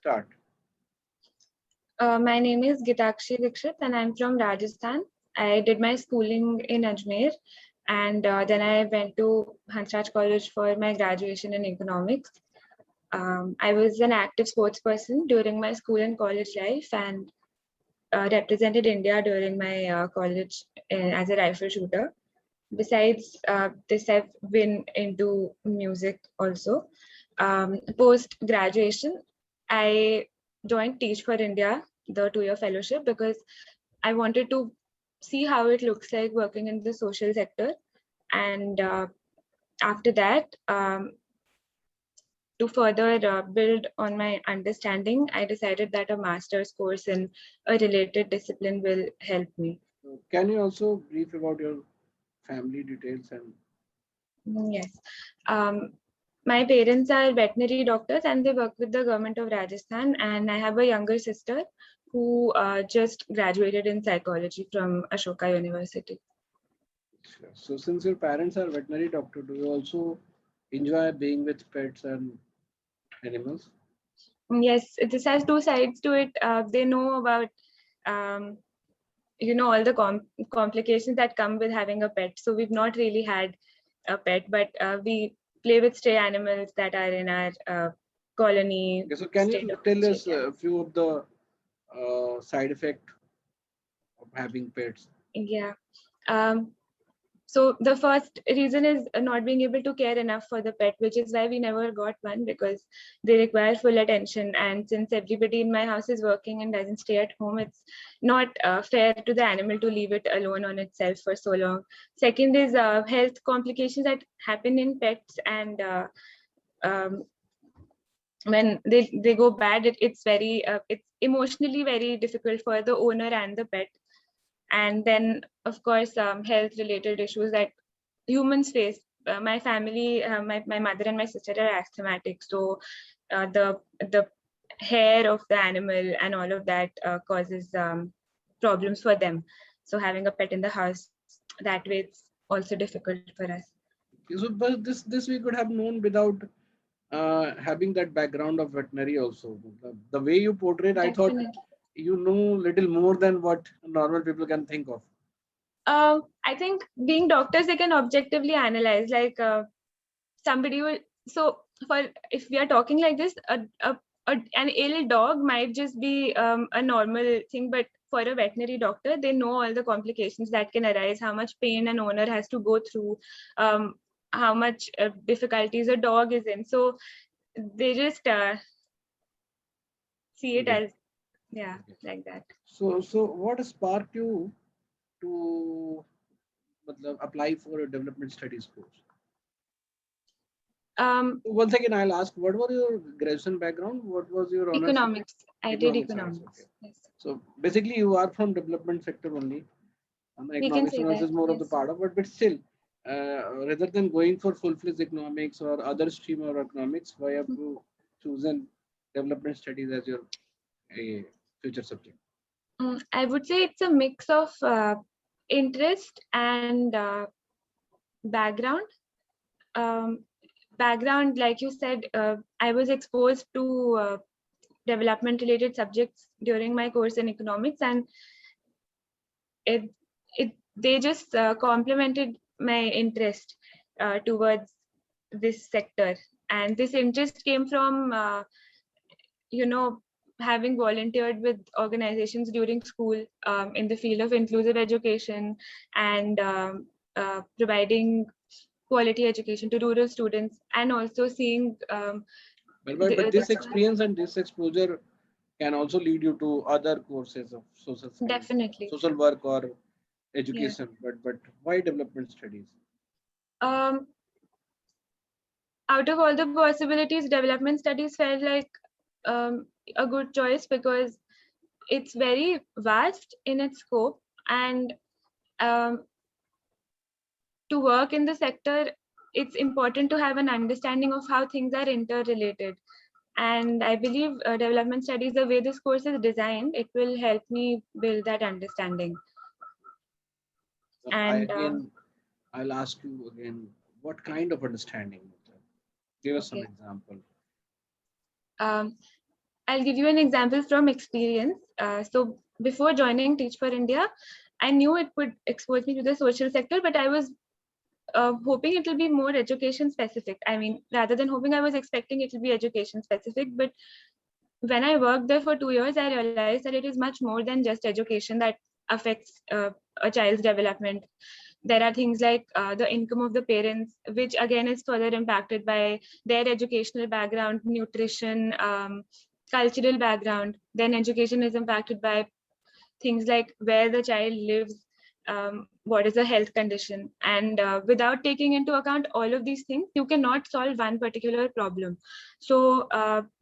Start. My name is Gitakshi Dikshit and I'm from Rajasthan. I did my schooling in Ajmer and then I went to Hansraj College for my graduation in economics. I was an active sports person during my school and college life and represented India during my college as a rifle shooter. Besides this, I've been into music also. Post graduation, I joined Teach for India, the 2-year fellowship, because I wanted to see how it looks like working in the social sector. And after that, to further build on my understanding, I decided that a master's course in a related discipline will help me. So can you also brief about your family details and Yes. Um, my parents are veterinary doctors and they work with the government of Rajasthan. And I have a younger sister who just graduated in psychology from Ashoka University. so since your parents are veterinary doctor, do you also enjoy being with pets and animals? Yes, this has two sides to it. They know about, um, all the complications that come with having a pet. So we've not really had a pet, but we play with stray animals that are in our colony. Okay, so can Stray you dogs, tell stray us cats. a few of the side effect of having pets? Yeah. Um, so the first reason is not being able to care enough for the pet, which is why we never got one because they require full attention. And since everybody in my house is working and doesn't stay at home, it's not fair to the animal to leave it alone on itself for so long. Second is health complications that happen in pets, and um, when they go bad, it's very it's emotionally very difficult for the owner and the pet. And then of course health related issues that humans face. My family, my mother and my sister are asthmatic, so the hair of the animal and all of that causes problems for them. So having a pet in the house that way, it's also difficult for us. So, but this we could have known without having that background of veterinary also. The way you portrayed, I thought Definitely. you know little more than what normal people can think of. I think being doctors, they can objectively analyze, like somebody will. So for if we are talking like this, an ill dog might just be a normal thing, but for a veterinary doctor, they know all the complications that can arise, how much pain an owner has to go through, um, how much difficulties a dog is in. So they just see it Okay. as, yeah, Okay. like that. So what sparked you to apply for a development studies course? Um, Once again, I'll ask, what was your graduation background? What was your honors subject? Economics. I did Economic science. Okay. economics. Yes, So basically, you are from development sector only. And the we can economics say finance that. is more of the Yes. part of, but still, rather than going for full-fledged economics or other stream of economics, why have you chosen development studies as your future subject? I would say it's a mix of interest and background. Um, Background, like you said, I was exposed to development related subjects during my course in economics, and it they just complemented my interest towards this sector. And this interest came from you know having volunteered with organizations during school in the field of inclusive education and providing quality education to rural students, and also seeing But the this experience and this exposure can also lead you to other courses of social science, definitely. social work, or Yeah. education. But why development studies? um Out of all the possibilities, development studies felt like um, a good choice because it's very vast in its scope, and um, to work in the sector, it's important to have an understanding of how things are interrelated. And I believe development studies, the way this course is designed, it will help me build that understanding. I And again, I'll ask you again, what kind of understanding? Give us some okay, example. um, I'll give you an example from experience. So before joining Teach for India, I knew it would expose me to the social sector, but I was hoping it will be more education specific. I mean, rather than hoping, I was expecting it will be education specific. But when I worked there for 2 years, I realized that it is much more than just education that affects a child's development. There are things like the income of the parents, which again is further impacted by their educational background, nutrition, cultural background. Then education is impacted by things like where the child lives, what is the health condition. And without taking into account all of these things, you cannot solve one particular problem. So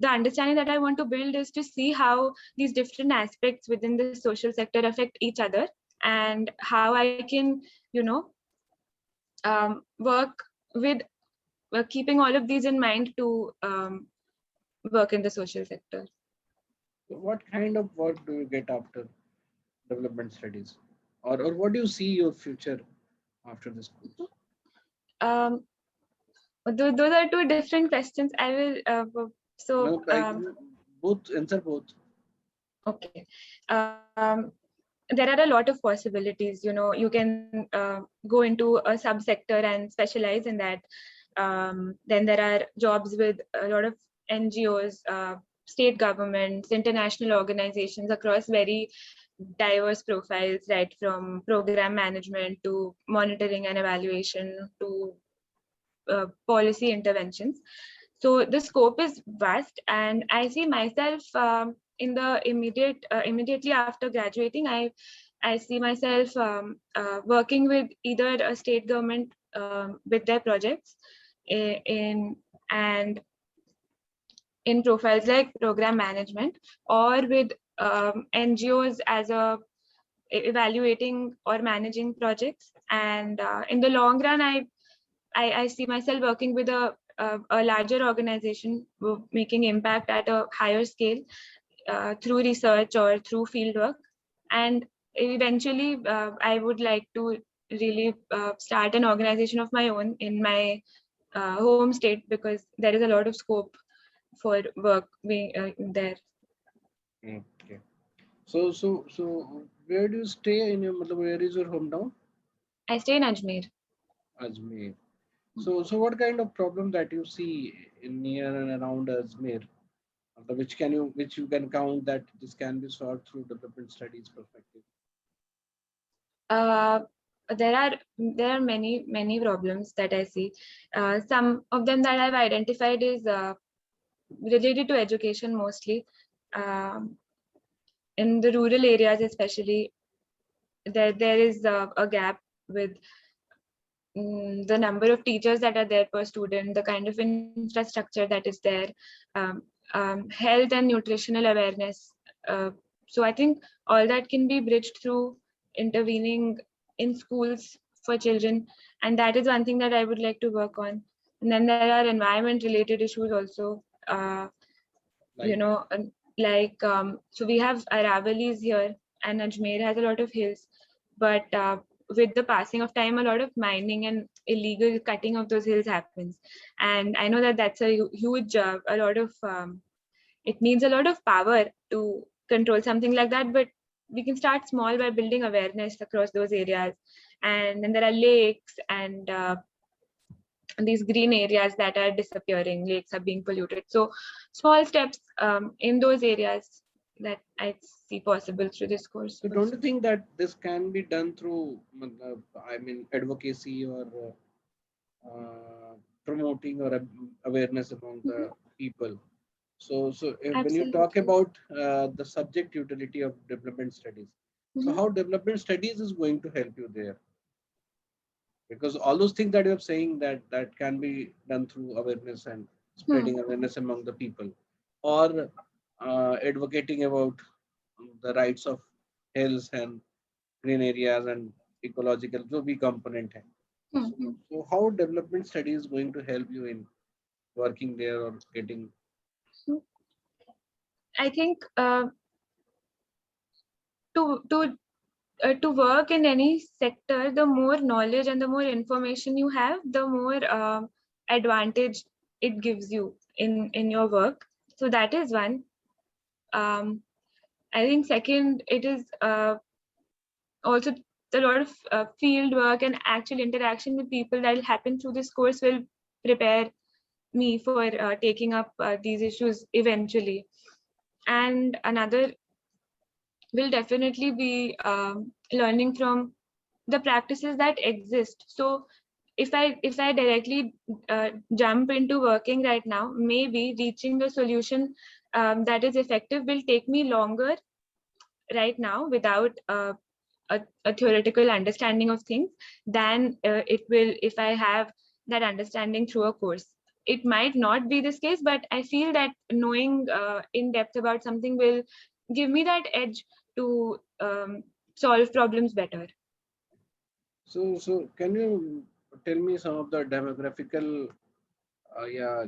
the understanding that I want to build is to see how these different aspects within the social sector affect each other, and how I can, work with keeping all of these in mind to work in the social sector. So what kind of work do you get after development studies, or what do you see your future after this course? Um, those are two different questions. I will. No, both answer both. Okay. There are a lot of possibilities. You can go into a subsector and specialize in that. Then there are jobs with a lot of NGOs, state governments, international organizations across very diverse profiles, right from program management to monitoring and evaluation to policy interventions. So the scope is vast, and I see myself in the immediately after graduating. I see myself working with either a state government with their projects in and in profiles like program management, or with NGOs as a evaluating or managing projects. And in the long run, I see myself working with a larger organization, making impact at a higher scale through research or through fieldwork. And eventually, I would like to really start an organization of my own in my home state, because there is a lot of scope for work being there. Okay. So where do you stay in your, where is your hometown? I stay in Ajmer. Ajmer. So what kind of problem that you see in near and around Ajmer, which you can count that this can be solved through development studies perspective? There are many problems that I see. Some of them that I've identified is related to education mostly. In the rural areas especially, there is a gap with the number of teachers that are there per student, the kind of infrastructure that is there, um, health and nutritional awareness. So I think all that can be bridged through intervening in schools for children, and that is one thing that I would like to work on. And then there are environment related issues also. So we have Aravallis here, and Ajmer has a lot of hills, but with the passing of time, a lot of mining and illegal cutting of those hills happens. And I know that that's a huge, a lot of, it needs a lot of power to control something like that, but we can start small by building awareness across those areas. And then there are lakes and these green areas that are disappearing, lakes are being polluted. So small steps in those areas that I see possible through this course. So don't you think that this can be done through, advocacy or promoting or awareness among the people? So when you talk Absolutely. about the subject utility of development studies, so how development studies is going to help you there? Because all those things that you're saying that can be done through awareness and spreading awareness among the people, or advocating about the rights of hills and green areas and ecological जो भी component है. So how development study is going to help you in working there or getting? I think to work in any sector, the more knowledge and the more information you have, the more advantage it gives you in your work. So that is one. I think second, it is also a lot of field work and actual interaction with people that will happen through this course will prepare me for taking up these issues eventually. And another will definitely be learning from the practices that exist. So if I directly jump into working right now, maybe reaching a solution that is effective will take me longer right now without a theoretical understanding of things than it will if I have that understanding through a course. It might not be this case, but I feel that knowing in depth about something will give me that edge to solve problems better. So can you tell me some of the demographical,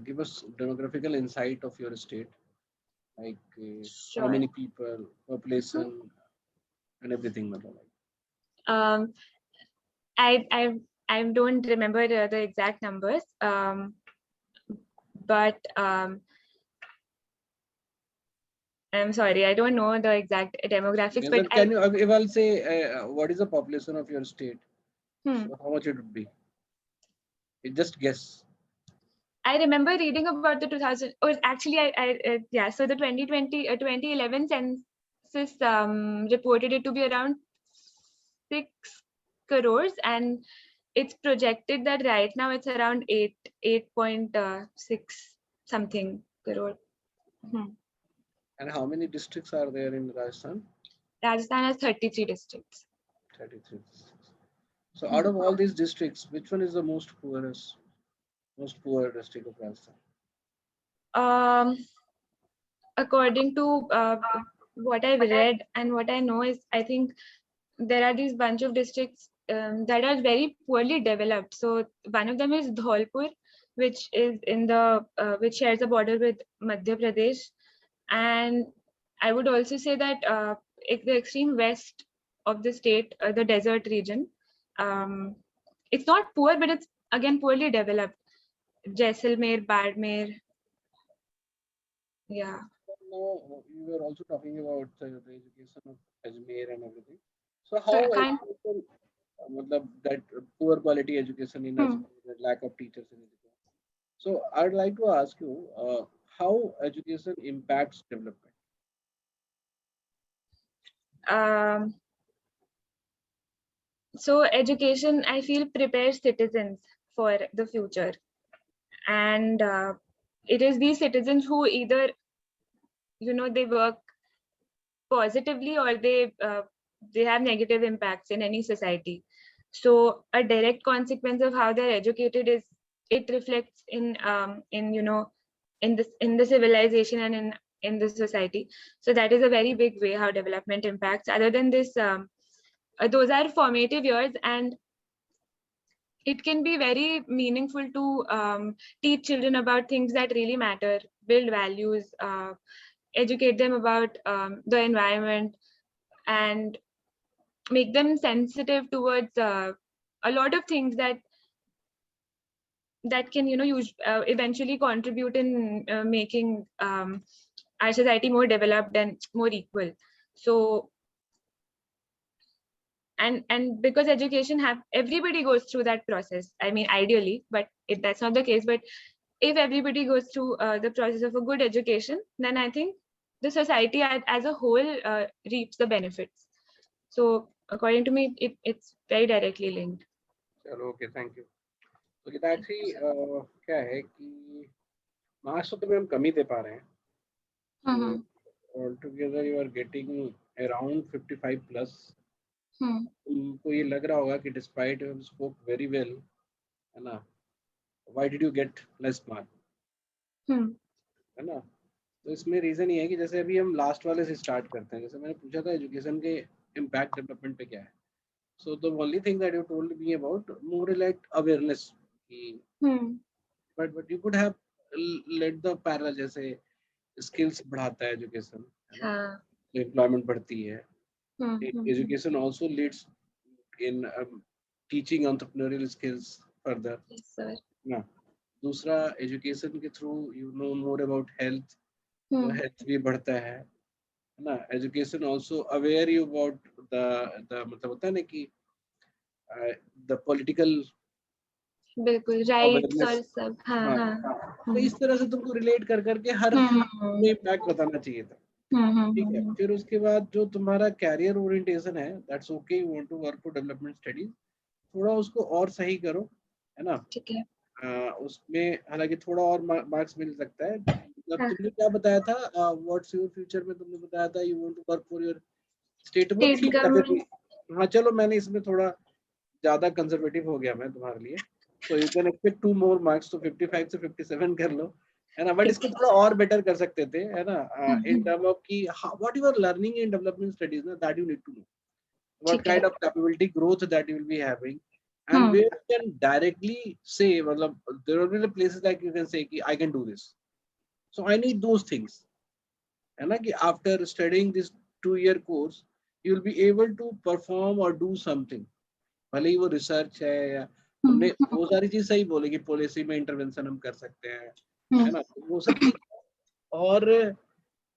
give us demographical insight of your state, like how Sure. many people, population, and everything, matlab, like. Um, I don't remember the exact numbers, but I'm sorry, I don't know the exact demographics, Okay, but then can you, if I'll say, what is the population of your state? hmm, So how much it would be? You just guess. I remember reading about the 2000, or actually, yeah, so the 2020, 2011 census reported it to be around 6 crores, and it's projected that right now it's around 8.6 something crore. Hmm. And how many districts are there in Rajasthan? Rajasthan has 33 districts. 33 districts. So out Hmm. of all these districts, which one is the most poor district of Rajasthan? Um, According to what I've read and what I know is, I think there are these bunch of districts that are very poorly developed. So one of them is Dholpur, which is in the which shares a border with Madhya Pradesh, and I would also say that the extreme west of the state, the desert region, um, it's not poor, but it's again poorly developed. Jaisalmer, Badmer, yeah. Now you were also talking about the education of Ajmer and everything. So So how kind. education, matlab, that poor quality education in Hmm. Ajmer, the lack of teachers in education. So I'd like to ask you, how education impacts development. Um, so education, I feel, prepares citizens for the future, and it is these citizens who either they work positively or they have negative impacts in any society. So a direct consequence of how they're educated is it reflects in in the civilization and in the society. So that is a very big way how development impacts. Other than this, those are formative years, and it can be very meaningful to teach children about things that really matter, build values, educate them about the environment, and make them sensitive towards a lot of things that can eventually contribute in making our society more developed and more equal. So and because education have everybody goes through that process, I mean ideally, but that's not the case, but if everybody goes through the process of a good education, then I think the society as a whole reaps the benefits. So according to me, it's very directly linked. चलो, okay, thank you. तो गीताक्षी, क्या है कि marks तो तुम्हें हम कम ही दे पा रहे हैं. So Hmm. altogether you are getting around 55 plus. Hmm. तुमको ये लग रहा होगा कि despite you have spoke very well, है ना, why did you get less mark, Hmm. है ना. तो इसमें रीजन ये है कि जैसे अभी हम लास्ट वाले से स्टार्ट करते हैं. जैसे मैंने पूछा था एजुकेशन के इम्पैक्ट डेवलपमेंट पे क्या है. So the only thing that you told me about more like awareness कि Hmm. But you could have let the parallel, जैसे स्किल्स बढ़ाता है एजुकेशन, है ना, हाँ. तो एम्प्लॉयमेंट बढ़ती है. Hmm. Hmm. Hmm. Education also leads in teaching entrepreneurial skills further, Yes, sir. ना. दूसरा, एजुकेशन के through you know more about health, तो Hmm. हेल्थ भी बढ़ता है. है ना. Education also aware you about the मतलब होता है ना कि द पॉलिटिकल बिल्कुल राइट्स और अवेयरनेस. सब. हाँ हाँ, हाँ. तो इस तरह से तुमको रिलेट कर करके हर हम्म. इम्पैक्ट बताना चाहिए था. ठीक है. फिर उसके बाद जो तुम्हारा कैरियर ओरिएंटेशन है, that's okay, you want to work for development studies, थोड़ा उसको और सही करो, है ना. ठीक है. उसमें हालांकि थोड़ा और मार्क्स मिल सकता है. मतलब हाँ. तुमने क्या बताया था, व्हाट्स योर फ्यूचर में तुमने बताया था you want to work for your state, वो स्टेट ठीक था फिर भी. गवर्नमेंट. हाँ चलो, मैंने इसमें थोड़ा ज्यादा कंजर्वेटिव हो गया मैं तुम्हारे लिए. So you can expect 2 more marks, तो 55 से 57 कर लो, है ना. बट ठीक इसको है. थोड़ा और बेटर कर सकते थे, है ना. इन टर्म ऑफ की what you are learning in development studies ना, that you need to know what ठीक है. kind of capability growth that you will be having, and where you can directly say, matlab, there will be the places like you can say ki, I can do this, so I need those things, है ना. कि after studying this 2 year course you will be able to perform or do something, भले ही वो research है या तुमने वो सारी चीज सही बोले कि पॉलिसी में इंटरवेंशन हम कर सकते हैं, है ना. तो वो सब ठीक है. और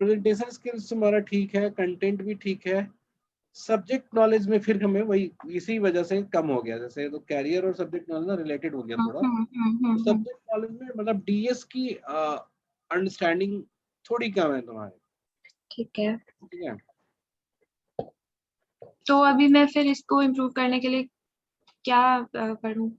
प्रेजेंटेशन स्किल्स तुम्हारा ठीक है, कंटेंट भी ठीक है. सब्जेक्ट नॉलेज में फिर हमें वही इसी वजह से कम हो गया. जैसे तो कैरियर और सब्जेक्ट नॉलेज ना रिलेटेड हो गया थोड़ा. तो सब्जेक्ट नॉलेज में मतलब डीएस की अंडरस्टैंडिंग थोड़ी कम है तुम्हारी. ठीक है. ठीक है. तो अभी मैं फिर इसको इम्प्रूव करने के लिए क्या पढूं?